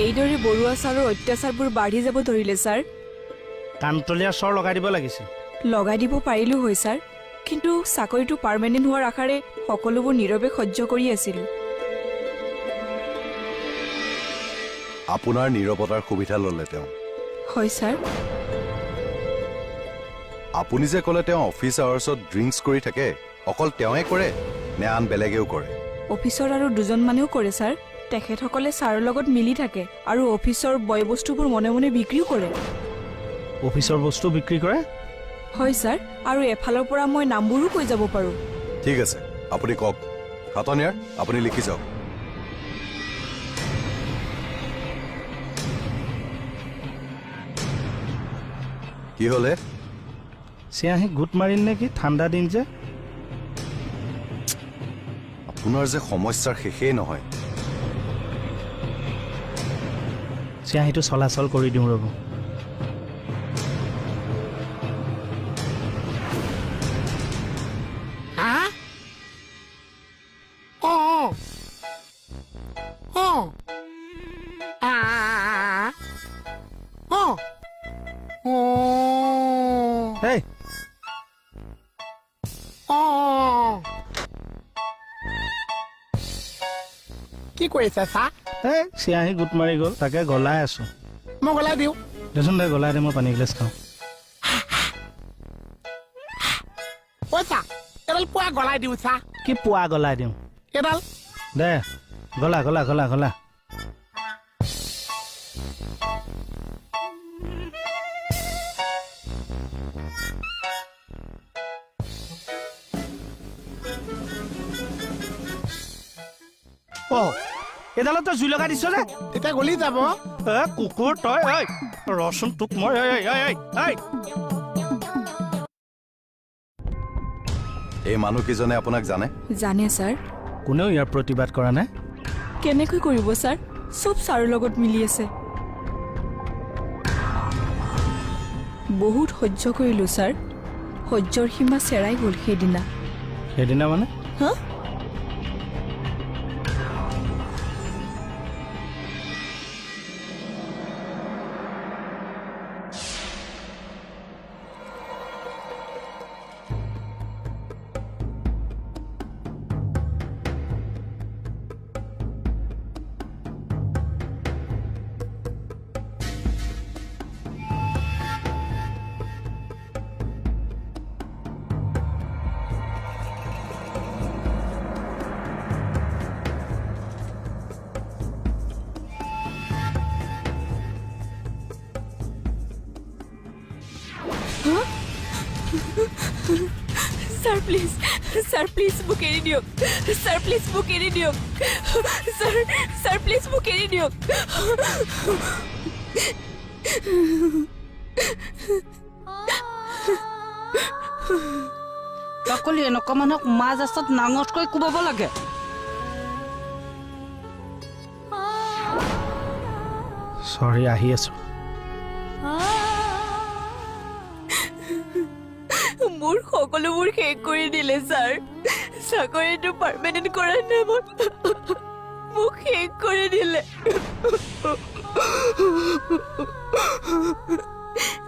এইদৰে বৰুৱা ছাৰৰ অত্যাচাৰবোৰ বাঢ়ি যাব ধৰিলে ছাৰ। কাণতলীয়া স্বৰ লগাই দিব লাগিছিল। লগাই দিব পাৰিলো হয় ছাৰ, কিন্তু চাকৰিটো পাৰ্মানেণ্ট হোৱাৰ আশাৰে সকলোবোৰ নীৰৱে সহ্য কৰি আছিলো। আপোনাৰ নীৰৱতাৰ সুবিধা ল'লে তেওঁ। হয় ছাৰ। আপুনি যে ক'লে তেওঁ অফিচ আৱাৰ্ছত ড্ৰিংকছ কৰি থাকে, অকল তেওঁৱে কৰে নে আন বেলেগেও কৰে? অফিচৰ আৰু দুজনমানেও কৰে ছাৰ। তেখেতসকলে ছাৰৰ লগত মিলি থাকে আৰু অফিচৰ বয় বস্তুবোৰ মনে মনে বিক্ৰীও কৰে। অফিচৰ বস্তু বিক্ৰী কৰে? হয় ছাৰ, আৰু এফালৰ পৰা মই নামবোৰো কৈ যাব পাৰোঁ। ঠিক আছে, আপুনি কওক। খাটনিয়াৰ, আপুনি লিখি যাওক। কি হ'লে? চিয়াহী গোট মাৰিল নেকি? ঠাণ্ডা দিন যে। আপোনাৰ যে সমস্যাৰ শেষেই নহয়। চিয়াহীটো চলাচল কৰি দিওঁ ৰ'ব। Hey! কি কৰিছে চা? এই চিয়াহী গোট মাৰি গ'ল, তাকে গলাই আছো। মই গলাই দিওঁ। দেচোন দে, গলাই দে, মই পানী গিলাচ খাওঁ। পইচা এডাল পুৱা গলাই দিওঁ চা। কি পুৱা গলাই দিওঁ? এডাল দে, গলা গলা গলা গলা। এডালত জুই লগাই দিছ যে, তেতিয়া গলি যাব। কুকুৰ তই, ৰচোন তোক মই। এই মানুহকেইজনে আপোনাক জানে? জানে ছাৰ। কোনেও ইয়াৰ প্ৰতিবাদ কৰা নাই? কেনেকৈ কৰিব ছাৰ? চব ছাৰৰ লগত মিলি আছে। বহুত সহ্য কৰিলো ছাৰ। সহ্যৰ সীমা চেৰাই গ'ল সেইদিনা। সেইদিনা মানে? হা? Sir, please. Sir, please book any diok. Sir, please book any diok. Sir, please book any diok. সকলো এনেকুৱা মানুহক মাজ ৰাস্তাত নাঙতকৈ কোবাব লাগে। চৰি, আহি আছো। মোৰ সকলোবোৰ শেষ কৰি দিলে ছাৰ। চাকৰিটো পাৰ্মানেণ্ট কৰাৰ নামত মোক শেষ কৰি দিলে।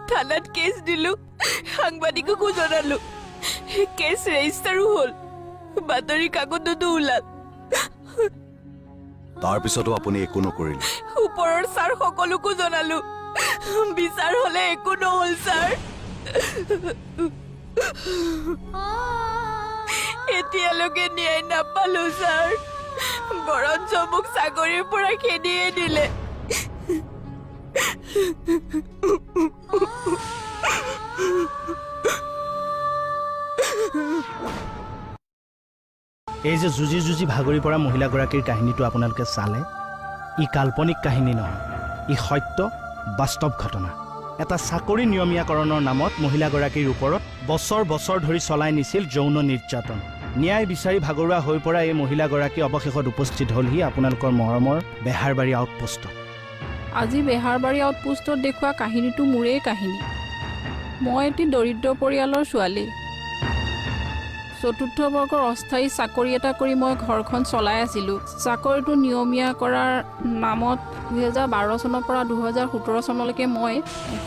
থানাত কেছ দিলো, সাংবাদিককো জনালো। কেছ ৰেজিষ্টাৰো হ'ল, বাতৰি কাকততো ওলাল। তাৰপিছতো আপুনি একো নকৰিলে? ওপৰৰ ছাৰ সকলোকো জনালো, বিচাৰ হলে একো নহল ছাৰ। এতিয়ালৈকে ন্যায় নাপালো ছাৰ। বৰঞ্চ মোক চাকৰিৰ পৰা খেদিয়ে দিলে। এই যে যুঁজি যুঁজি ভাগৰি পৰা মহিলাগৰাকীৰ কাহিনীটো আপোনালোকে চালে, ই কাল্পনিক কাহিনী নহয়, ই সত্য বাস্তৱ ঘটনা। এটা চাকৰি নিয়মীয়াকৰণৰ নামত মহিলাগৰাকীৰ ওপৰত বছৰ বছৰ ধৰি চলাই নিছিল যৌন নিৰ্যাতন। ন্যায় বিচাৰি ভাগৰুৱা হৈ পৰা এই মহিলাগৰাকী অৱশেষত উপস্থিত হ'লহি আপোনালোকৰ মৰমৰ বেহাৰবাৰী আউটপোষ্টত। আজি বেহাৰবাৰী আউটপোষ্টত দেখুওৱা কাহিনীটো মোৰেই কাহিনী। মই এটি দৰিদ্ৰ পৰিয়ালৰ ছোৱালী। চতুৰ্থ বৰ্গৰ অস্থায়ী চাকৰি এটা কৰি মই ঘৰখন চলাই আছিলোঁ। চাকৰিটো নিয়মীয়া কৰাৰ নামত 2012 চনৰ পৰা 2017 চনলৈকে মই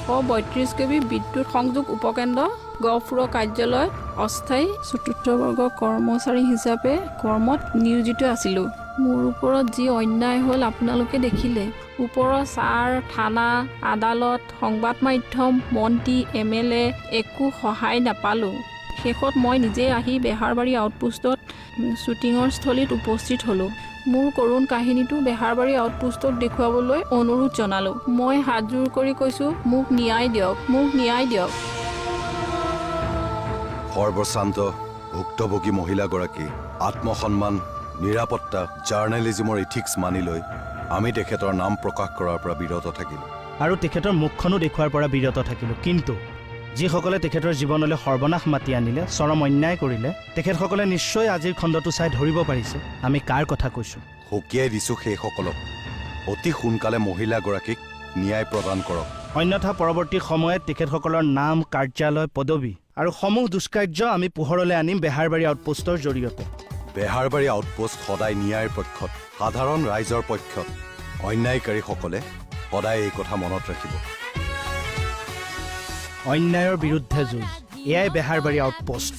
132 kV বিদ্যুৎ সংযোগ উপকেন্দ্ৰ গহপুৰৰ কাৰ্যালয়ত অস্থায়ী চতুৰ্থ বৰ্গৰ কৰ্মচাৰী হিচাপে কৰ্মত নিয়োজিত আছিলোঁ। মোৰ ওপৰত যি অন্যায় হ'ল আপোনালোকে দেখিলে। ওপৰৰ ছাৰ, থানা, আদালত, সংবাদ মাধ্যম, মন্ত্ৰী, MLA একো সহায় নাপালোঁ। শেষত মই নিজে আহি বেহাৰবাৰী আউটপোষ্টত শ্বুটিঙৰ স্থলীত উপস্থিত হ'লোঁ। মোৰ কৰুণ কাহিনীটো বেহাৰবাৰী আউটপোষ্টক দেখুৱাবলৈ অনুৰোধ জনালোঁ। মই হাতযোৰ কৰি কৈছোঁ, মোক ন্যায় দিয়ক, মোক ন্যায় দিয়ক। সৰ্বশ্ৰান্ত ভুক্তভোগী মহিলাগৰাকী আত্মসন্মান, নিৰাপত্তা, জাৰ্ণেলিজিমৰ ইথিক্স মানি লৈ আমি তেখেতৰ নাম প্ৰকাশ কৰাৰ পৰা বিৰত থাকিলোঁ। আৰু তেখেতৰ মুখখনো দেখুৱাৰ পৰা বিৰত থাকিলোঁ। কিন্তু যিসকলে তেখেতৰ জীৱনলৈ সৰ্বনাশ মাতি আনিলে, চৰম অন্যায় কৰিলে, তেখেতসকলে নিশ্চয় আজিৰ খণ্ডটো চাই ধৰিব পাৰিছে আমি কাৰ কথা কৈছোঁ। সকীয়াই দিছোঁ সেইসকলক, অতি সোনকালে মহিলাগৰাকীক ন্যায় প্ৰদান কৰক। অন্যথা পৰৱৰ্তী সময়ত তেখেতসকলৰ নাম, কাৰ্যালয়, পদবী আৰু সমূহ দুষ্কাৰ্য আমি পোহৰলৈ আনিম বেহাৰবাৰী আউটপোষ্টৰ জৰিয়তে। বেহাৰবাৰী আউটপোষ্ট সদায় ন্যায়ৰ পক্ষত, সাধাৰণ ৰাইজৰ পক্ষত। অন্যায়কাৰীসকলে সদায় এই কথা মনত ৰাখিব। অন্যায়ৰ বিৰুদ্ধে যুঁজ, এয়াই বেহাৰবাৰী আউটপোষ্ট।